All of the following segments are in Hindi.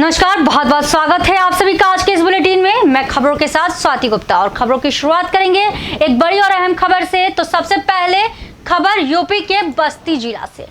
नमस्कार, बहुत बहुत स्वागत है आप सभी का आज के इस बुलेटिन में। मैं खबरों के साथ स्वाति गुप्ता और खबरों की शुरुआत करेंगे एक बड़ी और अहम खबर से। तो सबसे पहले खबर यूपी के बस्ती जिला से।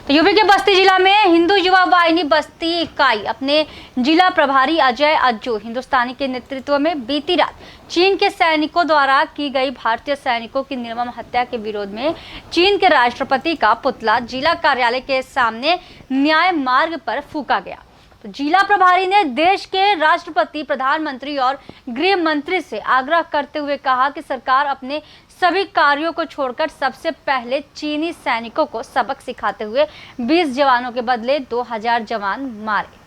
तो यूपी के बस्ती जिला में हिंदू युवा वाहिनी बस्ती इकाई अपने जिला प्रभारी अजय अज्जू हिंदुस्तानी के नेतृत्व में बीती रात चीन के सैनिकों द्वारा की गई भारतीय सैनिकों की निर्मम हत्या के विरोध में चीन के राष्ट्रपति का पुतला जिला कार्यालय के सामने न्याय मार्ग पर फूंका गया। तो जिला प्रभारी ने देश के राष्ट्रपति, प्रधानमंत्री और गृह मंत्री से आग्रह करते हुए कहा कि सरकार अपने सभी कार्यों को छोड़कर सबसे पहले चीनी सैनिकों को सबक सिखाते हुए 20 जवानों के बदले 2000 जवान मारे,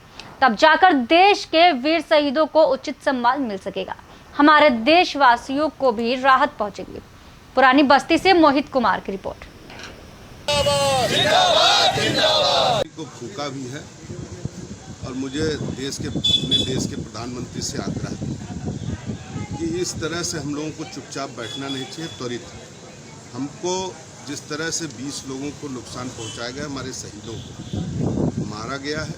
तब जाकर देश के वीर शहीदों को उचित सम्मान मिल सकेगा, हमारे देशवासियों को भी राहत पहुंचेगी। पुरानी बस्ती से मोहित कुमार की रिपोर्ट। को फूका भी है और मुझे अपने देश के प्रधानमंत्री से आग्रह कि इस तरह से हम लोगों को चुपचाप बैठना नहीं चाहिए। त्वरित हमको जिस तरह से 20 लोगों को नुकसान पहुंचाया गया, हमारे शहीदों को मारा गया है,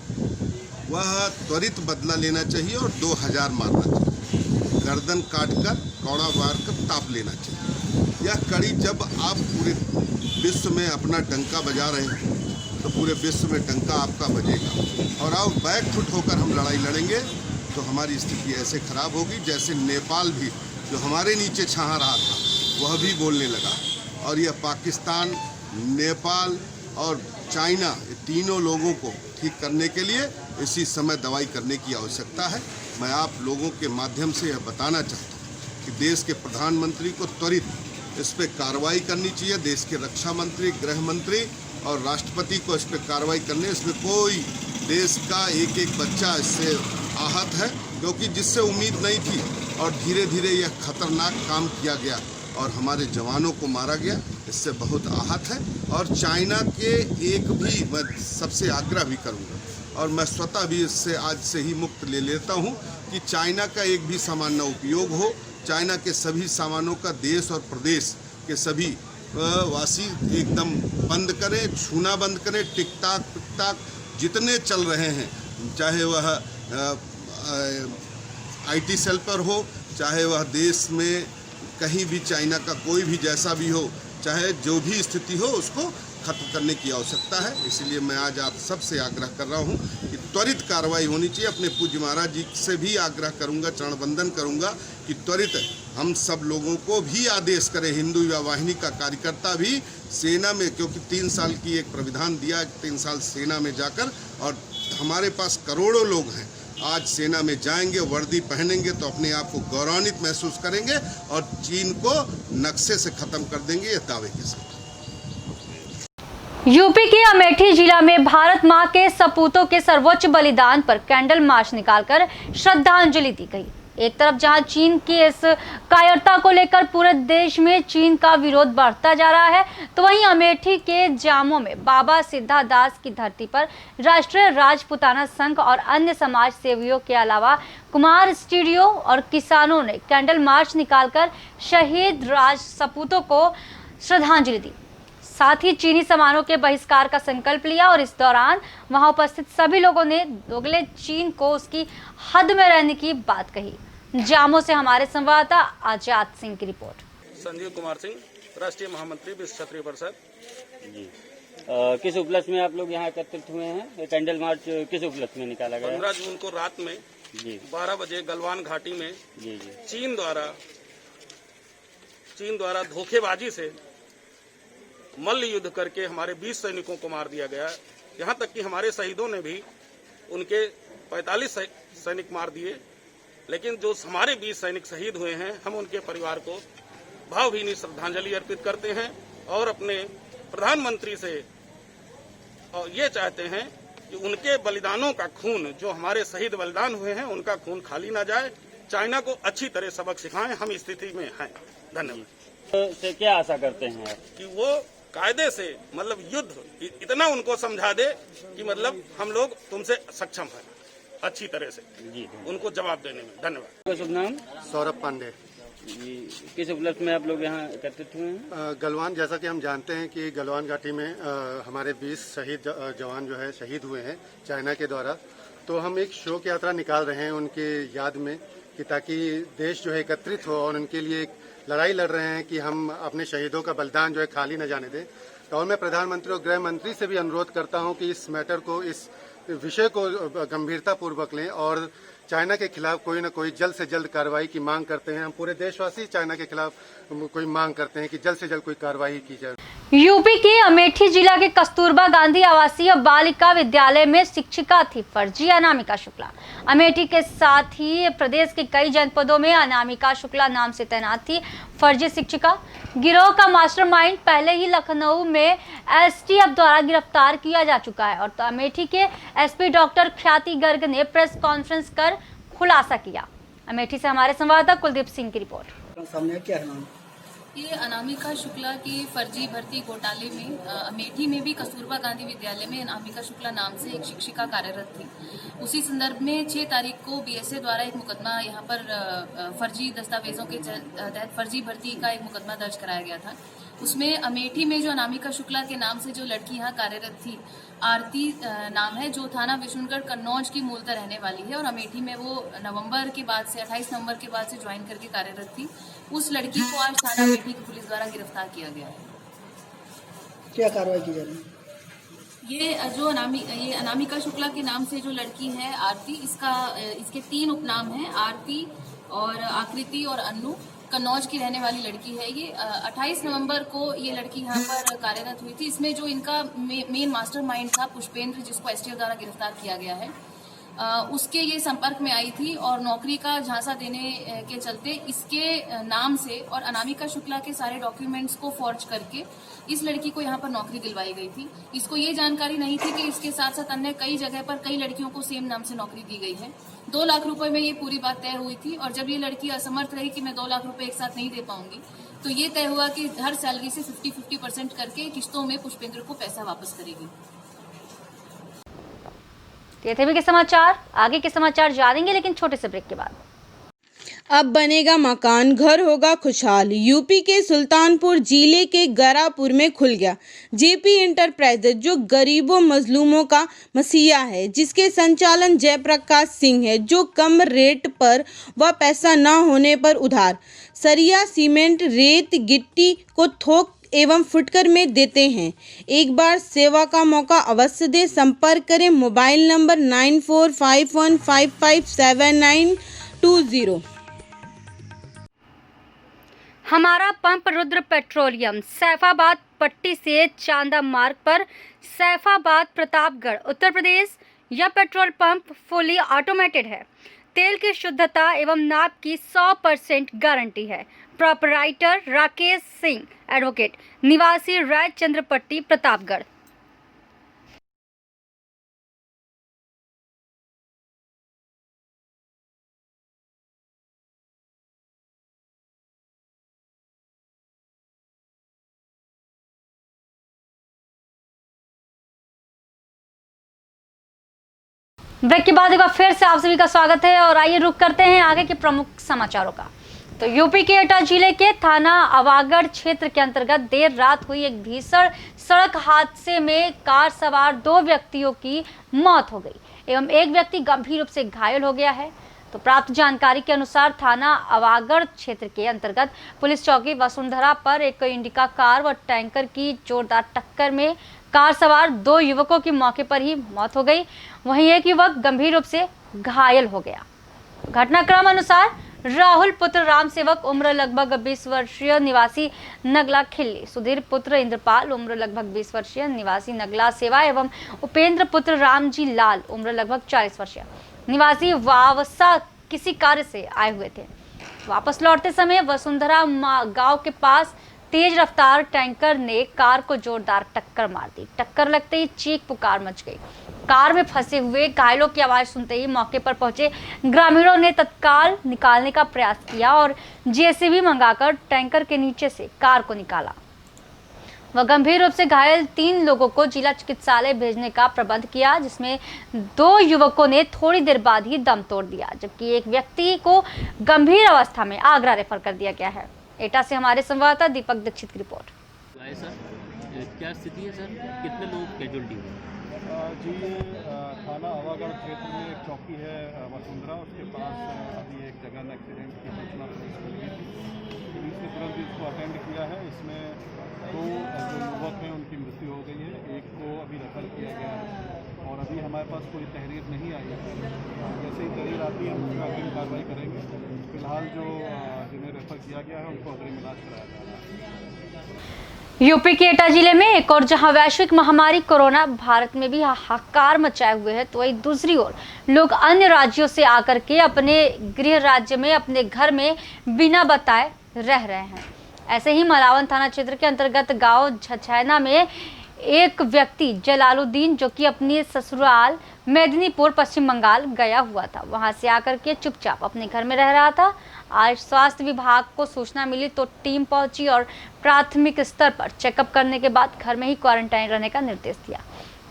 वह त्वरित बदला लेना चाहिए और 2000 मारना चाहिए। गर्दन काटकर कौड़ा मार कर ताप लेना चाहिए। यह कड़ी जब आप पूरे विश्व में अपना डंका बजा रहे हैं तो पूरे विश्व में डंका आपका बजेगा और आप बैकफुट होकर हम लड़ाई लड़ेंगे तो हमारी स्थिति ऐसे खराब होगी जैसे नेपाल भी जो हमारे नीचे छहा रहा था वह भी बोलने लगा। और यह पाकिस्तान, नेपाल और चाइना, ये तीनों लोगों को ठीक करने के लिए इसी समय दवाई करने की आवश्यकता है। मैं आप लोगों के माध्यम से यह बताना चाहता हूँ कि देश के प्रधानमंत्री को त्वरित इस पर कार्रवाई करनी चाहिए। देश के रक्षा मंत्री, गृह मंत्री और राष्ट्रपति को इस पर कार्रवाई करने। इसमें कोई देश का एक एक बच्चा इससे आहत है क्योंकि जिससे उम्मीद नहीं थी और धीरे धीरे यह खतरनाक काम किया गया और हमारे जवानों को मारा गया, इससे बहुत आहत है। और चाइना के एक भी मैं सबसे आग्रह भी करूँगा और मैं स्वतः भी इससे आज से ही मुक्त ले लेता हूँ कि चाइना का एक भी सामान न उपयोग हो। चाइना के सभी सामानों का देश और प्रदेश के सभी वासी एकदम बंद करें, छूना बंद करें। टिकटाक पिकटाक जितने चल रहे हैं, चाहे वह आईटी सेल पर हो, चाहे वह देश में कहीं भी चाइना का कोई भी जैसा भी हो, चाहे जो भी स्थिति हो, उसको खत्म करने की आवश्यकता है। इसलिए मैं आज आप सबसे आग्रह कर रहा हूं कि त्वरित कार्रवाई होनी चाहिए। अपने पूज्य महाराज जी से भी आग्रह करूंगा, चरण वंदन करूंगा कि त्वरित हम सब लोगों को भी आदेश करें, हिंदू युवा वाहिनी का कार्यकर्ता भी सेना में, क्योंकि 3 साल की एक प्राविधान दिया, 3 साल सेना में जाकर, और हमारे पास करोड़ों लोग हैं, आज सेना में जाएंगे, वर्दी पहनेंगे तो अपने आप को गौरवान्वित महसूस करेंगे और चीन को नक्शे से खत्म कर देंगे, ये दावे के साथ। यूपी के अमेठी जिला में भारत मां के सपूतों के सर्वोच्च बलिदान पर कैंडल मार्च निकालकर श्रद्धांजलि दी गई। एक तरफ जहां चीन की इस कायरता को लेकर पूरे देश में चीन का विरोध बढ़ता जा रहा है, तो वहीं अमेठी के जामों में बाबा सिद्धादास की धरती पर राष्ट्रीय राजपूताना संघ और अन्य समाज सेवियों के अलावा कुमार स्टूडियो और किसानों ने कैंडल मार्च निकालकर शहीद राज सपूतों को श्रद्धांजलि दी। साथ ही चीनी सामानों के बहिष्कार का संकल्प लिया और इस दौरान वहां उपस्थित सभी लोगों ने दोगले चीन को उसकी हद में रहने की बात कही। जामो से हमारे संवाददाता आजाद सिंह की रिपोर्ट। संजीव कुमार सिंह, राष्ट्रीय महामंत्री विश्व क्षत्रिय परिषद जी। किस उपलक्ष्य में आप लोग यहाँ एकत्रित हुए हैं? ये कैंडल मार्च किस उपलक्ष्य में निकाला गया? 15 जून को रात में जी 12 बजे गलवान घाटी में जी चीन द्वारा धोखेबाजी से मल्ल युद्ध करके हमारे 20 सैनिकों को मार दिया गया। यहाँ तक कि हमारे शहीदों ने भी उनके 45 सैनिक मार दिए। लेकिन जो हमारे 20 सैनिक शहीद हुए हैं, हम उनके परिवार को भावभीनी श्रद्धांजलि अर्पित करते हैं और अपने प्रधानमंत्री से ये चाहते हैं कि उनके बलिदानों का खून, जो हमारे शहीद बलिदान हुए हैं, उनका खून खाली ना जाए। चाइना को अच्छी तरह सबक सिखाएं, हम स्थिति में हैं। धन्यवाद। से क्या आशा करते हैं कि वो कायदे से, मतलब युद्ध इतना उनको समझा दे कि मतलब हम लोग तुमसे सक्षम हैं अच्छी तरह से जी उनको जवाब देने में। धन्यवाद। शुभ नाम? सौरभ पांडे। किस उपलक्ष्य में आप लोग यहाँ एकत्रित हुए हैं? गलवान, जैसा कि हम जानते हैं कि गलवान घाटी में हमारे 20 शहीद जवान जो है शहीद हुए हैं चाइना के द्वारा, तो हम एक शोक यात्रा निकाल रहे हैं उनके याद में कि ताकि देश जो है एकत्रित हो और उनके लिए एक लड़ाई लड़ रहे हैं कि हम अपने शहीदों का बलिदान जो है खाली न जाने दें। और मैं प्रधानमंत्री और गृह मंत्री से भी अनुरोध करता हूं कि इस मैटर को, इस विषय को गंभीरता पूर्वक लें और चाइना के खिलाफ कोई न कोई जल्द से जल्द कार्रवाई की मांग करते हैं। हम पूरे देशवासी चाइना के खिलाफ कोई मांग करते हैं कि जल्द से जल्द कोई कार्रवाई की जाए। यूपी के अमेठी जिला के कस्तूरबा गांधी आवासीय बालिका विद्यालय में शिक्षिका थी फर्जी अनामिका शुक्ला। अमेठी के साथ ही प्रदेश के कई जनपदों में अनामिका शुक्ला नाम से तैनात थी फर्जी शिक्षिका। गिरोह का मास्टरमाइंड पहले ही लखनऊ में एसटीएफ द्वारा गिरफ्तार किया जा चुका है और तो अमेठी के एसपी डॉक्टर ख्याति गर्ग ने प्रेस कॉन्फ्रेंस कर खुलासा किया। अमेठी से हमारे संवाददाता कुलदीप सिंह की रिपोर्ट। सामने क्या है नाम? ये अनामिका शुक्ला की फर्जी भर्ती घोटाले में अमेठी में भी कस्तूरबा गांधी विद्यालय में अनामिका शुक्ला नाम से एक शिक्षिका कार्यरत थी। उसी संदर्भ में 6 तारीख को बीएसए द्वारा एक मुकदमा यहाँ पर फर्जी दस्तावेजों के तहत फर्जी भर्ती का एक मुकदमा दर्ज कराया गया था। उसमें अमेठी में जो अनामिका शुक्ला के नाम से जो लड़की यहाँ कार्यरत थी, आरती नाम है, जो थाना विशुनगढ़ कन्नौज की मूलतः रहने वाली है और अमेठी में वो नवंबर के बाद से 28 नवंबर के बाद से ज्वाइन करके कार्यरत थी। उस लड़की को आज थाना अमेठी की पुलिस द्वारा गिरफ्तार किया गया है। क्या कार्रवाई की जा रही है? ये अनामिका शुक्ला के नाम से जो लड़की है आरती, इसके 3 उपनाम हैं, आरती और आकृति और अन्नू। कन्नौज की रहने वाली लड़की है ये। 28 नवंबर को ये लड़की यहाँ पर कार्यरत हुई थी। इसमें जो इनका मेन मास्टरमाइंड था पुष्पेंद्र, जिसको एसटीएफ द्वारा गिरफ्तार किया गया है, उसके ये संपर्क में आई थी और नौकरी का झांसा देने के चलते इसके नाम से और अनामिका शुक्ला के सारे डॉक्यूमेंट्स को फॉर्ज करके इस लड़की को यहाँ पर नौकरी दिलवाई गई थी। इसको ये जानकारी नहीं थी कि इसके साथ साथ अन्य कई जगह पर कई लड़कियों को सेम नाम से नौकरी दी गई है। 2 लाख रुपए में ये पूरी बात तय हुई थी और जब ये लड़की असमर्थ रही कि मैं 2 लाख रुपए एक साथ नहीं दे पाऊंगी, तो ये तय हुआ कि हर सैलरी से 50-50% करके किस्तों में पुष्पेंद्र को पैसा वापस करेगी। ये थे भी के समाचार। आगे के समाचार जानेंगे लेकिन छोटे से ब्रेक के बाद। अब बनेगा मकान, घर होगा खुशहाल। यूपी के सुल्तानपुर जिले के गरापुर में खुल गया जेपी इंटरप्राइजेज, जो गरीबों मजलूमों का मसीहा है, जिसके संचालन जयप्रकाश सिंह है, जो कम रेट पर व पैसा न होने पर उधार सरिया, सीमेंट, रेत, गिट्टी को थोक एवं फुटकर में देते हैं। एक बार सेवा का मौका अवश्य दें। संपर्क करें मोबाइल नंबर 9451557920। हमारा पंप रुद्र पेट्रोलियम सैफाबाद पट्टी से चांदा मार्ग पर सैफाबाद प्रतापगढ़ उत्तर प्रदेश। यह पेट्रोल पंप फुली ऑटोमेटेड है। तेल की शुद्धता एवं नाप की 100% गारंटी है। प्रोपराइटर राकेश सिंह, एडवोकेट, निवासी रायचंद्रपट्टी प्रतापगढ़। ब्रेक के बाद एक बार फिर से आप सभी का स्वागत है और आइए रुक करते हैं आगे के प्रमुख समाचारों का। तो यूपी के एटा जिले के थाना अवागढ़ क्षेत्र के अंतर्गत देर रात हुई एक भीषण सड़क हादसे में कार सवार 2 व्यक्तियों की मौत हो गई एवं एक व्यक्ति गंभीर रूप से घायल हो गया है। तो प्राप्त जानकारी के अनुसार थाना अवागढ़ क्षेत्र के अंतर्गत पुलिस चौकी वसुंधरा पर एक इंडिका कार व टैंकर की जोरदार टक्कर में कार सवार 2 युवकों की मौके पर ही मौत हो गई, वहीं एक युवक गंभीर रूप से घायल हो गया। घटनाक्रम अनुसार राहुल पुत्र राम सेवक उम्र लगभग 20 वर्षीय निवासी नगला खिल्ली, सुधीर पुत्र इंद्रपाल उम्र लगभग 20 वर्षीय निवासी नगला सेवा एवं उपेंद्र पुत्र रामजी लाल उम्र लगभग 40 वर्षीय निवासी वावसा किसी कार्य से आए हुए थे। वापस लौटते समय वसुंधरा गांव के पास तेज रफ्तार टैंकर ने कार को जोरदार टक्कर मार दी। टक्कर लगते ही चीख पुकार मच गई। कार में फंसे हुए घायलों की आवाज सुनते ही मौके पर पहुंचे ग्रामीणों ने तत्काल निकालने का प्रयास किया और जेसीबी मंगाकर टैंकर के नीचे से कार को निकाला। वह गंभीर रूप से घायल 3 लोगों को जिला चिकित्सालय भेजने का प्रबंध किया, जिसमें 2 युवकों ने थोड़ी देर बाद ही दम तोड़ दिया, जबकि एक व्यक्ति को गंभीर अवस्था में आगरा रेफर कर दिया गया है। एटा से हमारे संवाददाता दीपक दीक्षित की रिपोर्ट। सर क्या स्थिति है सर, कितने लोग कैजुअल्टी हुए? जी थाना आवागढ़ क्षेत्र में एक चौकी है वसुंधरा, उसके पास अभी एक जगह एक्सीडेंट की सूचना पुलिस को मिली थी। पुलिस ने तुरंत इसको अटेंड किया है। इसमें 2 जो युवक हैं उनकी मृत्यु हो गई है, एक को अभी रेफर किया गया है और अभी हमारे पास कोई तहरीर नहीं आई है। जैसे ही तहरीर आती है हम उसमें अग्रिम कार्रवाई करेंगे। फिलहाल जो जिन्हें रेफर किया गया है उनको अग्रिम इलाज कराया जा रहा है। यूपी के एटा जिले में एक और जहां वैश्विक महामारी कोरोना भारत में भी हाहाकार मचाए हुए है, तो वहीं दूसरी ओर लोग अन्य राज्यों से आकर के अपने गृह राज्य में अपने घर में बिना बताए रह रहे हैं। ऐसे ही मलावन थाना क्षेत्र के अंतर्गत गांव झछैना में एक व्यक्ति जलालुद्दीन, जो कि अपनी ससुराल मेदिनीपुर पश्चिम बंगाल गया हुआ था, वहां से आकर के चुपचाप अपने घर में रह रहा था। आज स्वास्थ्य विभाग को सूचना मिली तो टीम पहुंची और प्राथमिक स्तर पर चेकअप करने के बाद घर में ही क्वारंटाइन रहने का निर्देश दिया।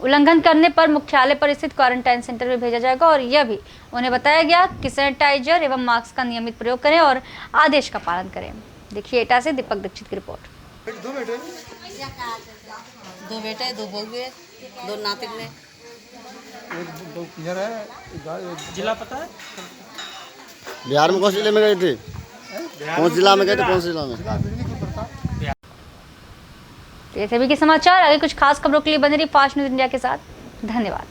उल्लंघन करने पर मुख्यालय पर स्थित क्वारंटाइन सेंटर में भेजा जाएगा और यह भी उन्हें बताया गया कि सैनिटाइजर एवं मास्क का नियमित प्रयोग करें और आदेश का पालन करें। देखिए एटा से दीपक दीक्षित की रिपोर्ट। 2 बेटे 2 बउए 2 नातिन में। जिला पता है? बिहार में कौन से जिले में गए थे? कौन जिला में गए थे? कौन से जिला में? ये सभी के समाचार। आगे कुछ खास खबरों के लिए बने रहिए फास्ट न्यूज इंडिया के साथ। धन्यवाद।